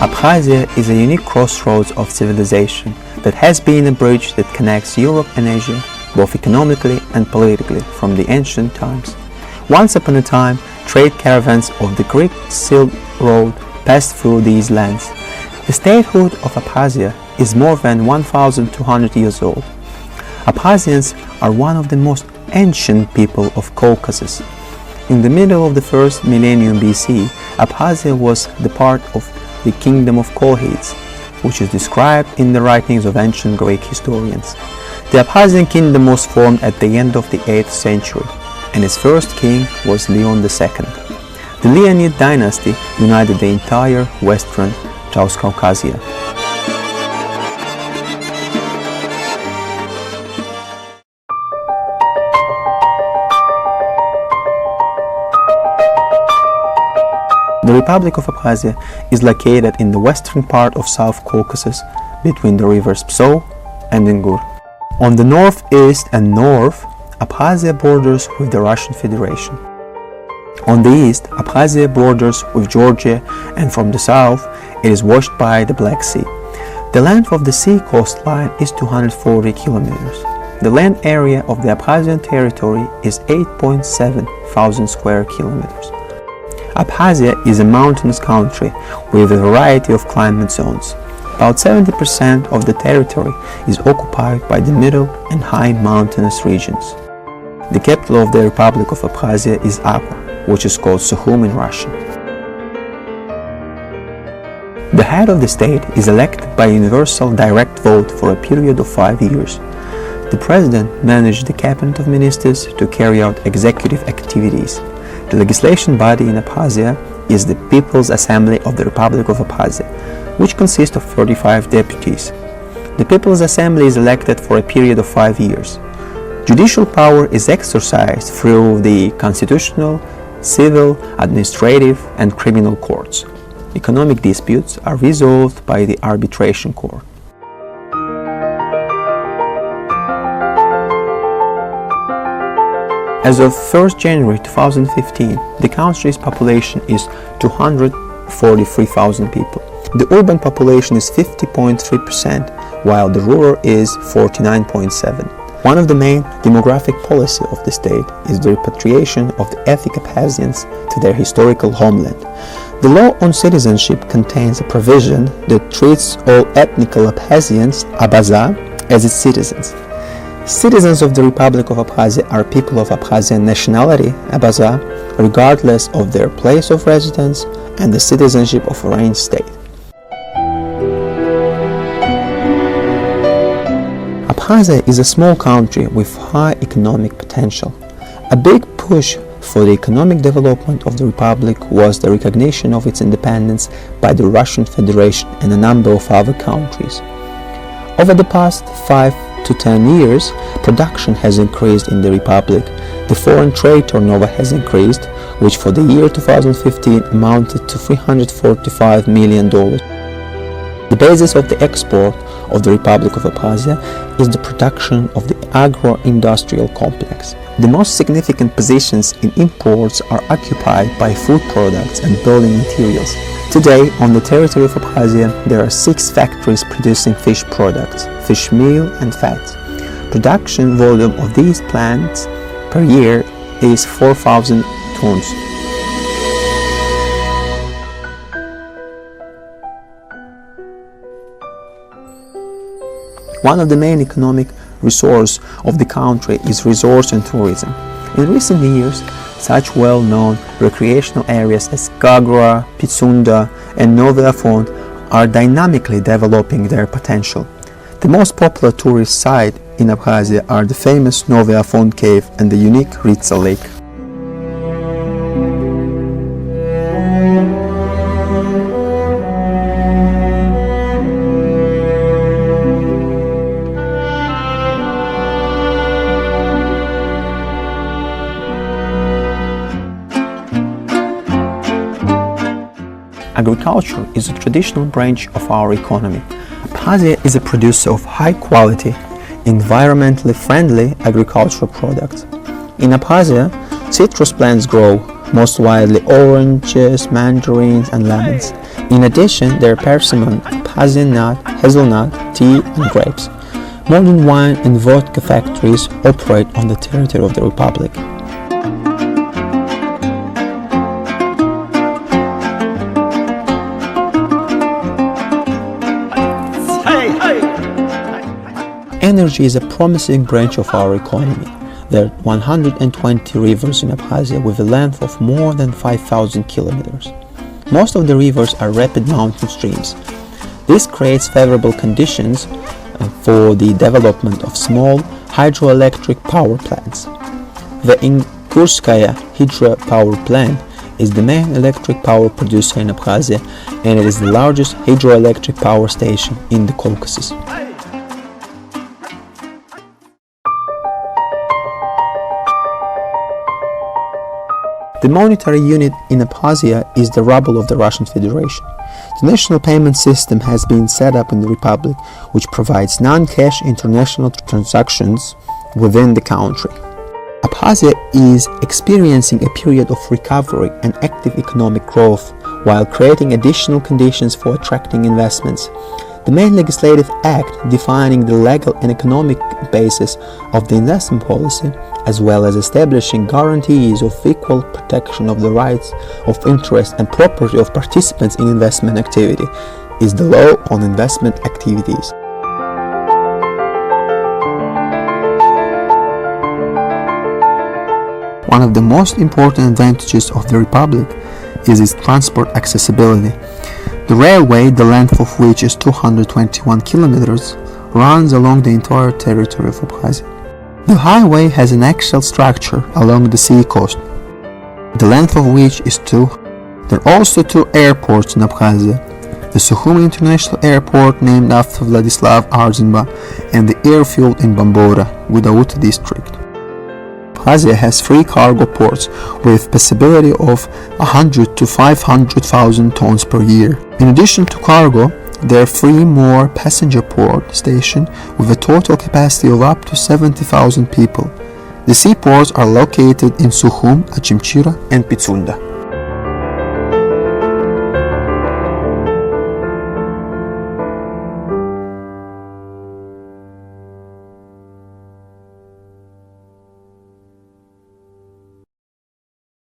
Abkhazia is a unique crossroads of civilization that has been a bridge that connects Europe and Asia, both economically and politically, from the ancient times. Once upon a time, trade caravans of the Greek Silk Road passed through these lands. The statehood of Abkhazia is more than 1,200 years old. Abkhazians are one of the most ancient people of Caucasus. In the middle of the first millennium BC, Abkhazia was the part of the kingdom of Kolkhids, which is described in the writings of ancient Greek historians. The Abkhazian kingdom was formed at the end of the 8th century, and its first king was Leon II. The Leonid dynasty united the entire western Transcaucasia. The Republic of Abkhazia is located in the western part of South Caucasus between the rivers Pso and Ingur. On the northeast and north, Abkhazia borders with the Russian Federation. On the east, Abkhazia borders with Georgia, and from the south, it is washed by the Black Sea. The length of the sea coastline is 240 kilometers. The land area of the Abkhazian territory is 8.7 thousand square kilometers. Abkhazia is a mountainous country with a variety of climate zones. About 70% of the territory is occupied by the middle and high mountainous regions. The capital of the Republic of Abkhazia is Akwa, which is called Sukhum in Russian. The head of the state is elected by universal direct vote for a period of 5 years. The president manages the cabinet of ministers to carry out executive activities. The legislation body in Abkhazia is the People's Assembly of the Republic of Abkhazia, which consists of 35 deputies. The People's Assembly is elected for a period of 5 years. Judicial power is exercised through the constitutional, civil, administrative, and criminal courts. Economic disputes are resolved by the arbitration court. As of 1st January 2015, the country's population is 243,000 people. The urban population is 50.3%, while the rural is 49.7%. One of the main demographic policies of the state is the repatriation of the ethnic Abkhazians to their historical homeland. The law on citizenship contains a provision that treats all ethnical Abkhazians, Abaza, as its citizens. Citizens of the Republic of Abkhazia are people of Abkhazian nationality, Abaza, regardless of their place of residence and the citizenship of a foreign state. Abkhazia is a small country with high economic potential. A big push for the economic development of the Republic was the recognition of its independence by the Russian Federation and a number of other countries. Over the past 5 to 10 years, production has increased in the Republic. The foreign trade turnover has increased, which for the year 2015 amounted to $345 million. The basis of the export of the Republic of Abkhazia is the production of the agro-industrial complex. The most significant positions in imports are occupied by food products and building materials. Today, on the territory of Abkhazia, there are 6 factories producing fish products, fish meal and fat. Production volume of these plants per year is 4,000 tons. One of the main economic resources of the country is resource and tourism. In recent years, such well-known recreational areas as Gagra, Pitsunda, and Novy Afon are dynamically developing their potential. The most popular tourist site in Abkhazia are the famous Novy Afon cave and the unique Ritsa lake. Agriculture is a traditional branch of our economy. Abkhazia is a producer of high-quality, environmentally friendly agricultural products. In Abkhazia, citrus plants grow, most widely oranges, mandarins, and lemons. In addition, there are persimmon, Abkhazian nut, hazelnut, tea, and grapes. Modern wine and vodka factories operate on the territory of the Republic. Energy is a promising branch of our economy. There are 120 rivers in Abkhazia with a length of more than 5,000 kilometers. Most of the rivers are rapid mountain streams. This creates favorable conditions for the development of small hydroelectric power plants. The Ingurskaya hydropower plant is the main electric power producer in Abkhazia, and it is the largest hydroelectric power station in the Caucasus. The monetary unit in Abkhazia is the ruble of the Russian Federation. The national payment system has been set up in the Republic, which provides non-cash international transactions within the country. Abkhazia is experiencing a period of recovery and active economic growth while creating additional conditions for attracting investments. The main legislative act defining the legal and economic basis of the investment policy, as well as establishing guarantees of equal protection of the rights of interest and property of participants in investment activity, is the Law on Investment Activities. One of the most important advantages of the Republic is its transport accessibility. The railway, the length of which is 221 kilometers, runs along the entire territory of Abkhazia. The highway has an axial structure along the sea coast, the length of which is 2. There are also 2 airports in Abkhazia, the Sukhumi International Airport named after Vladislav Arzenba and the airfield in Bambora, Gudauta district. Abkhazia has 3 cargo ports with possibility of 100 to 500,000 tons per year. In addition to cargo, there are 3 more passenger port stations with a total capacity of up to 70,000 people. The seaports are located in Sukhum, Achimchira, and Pitsunda.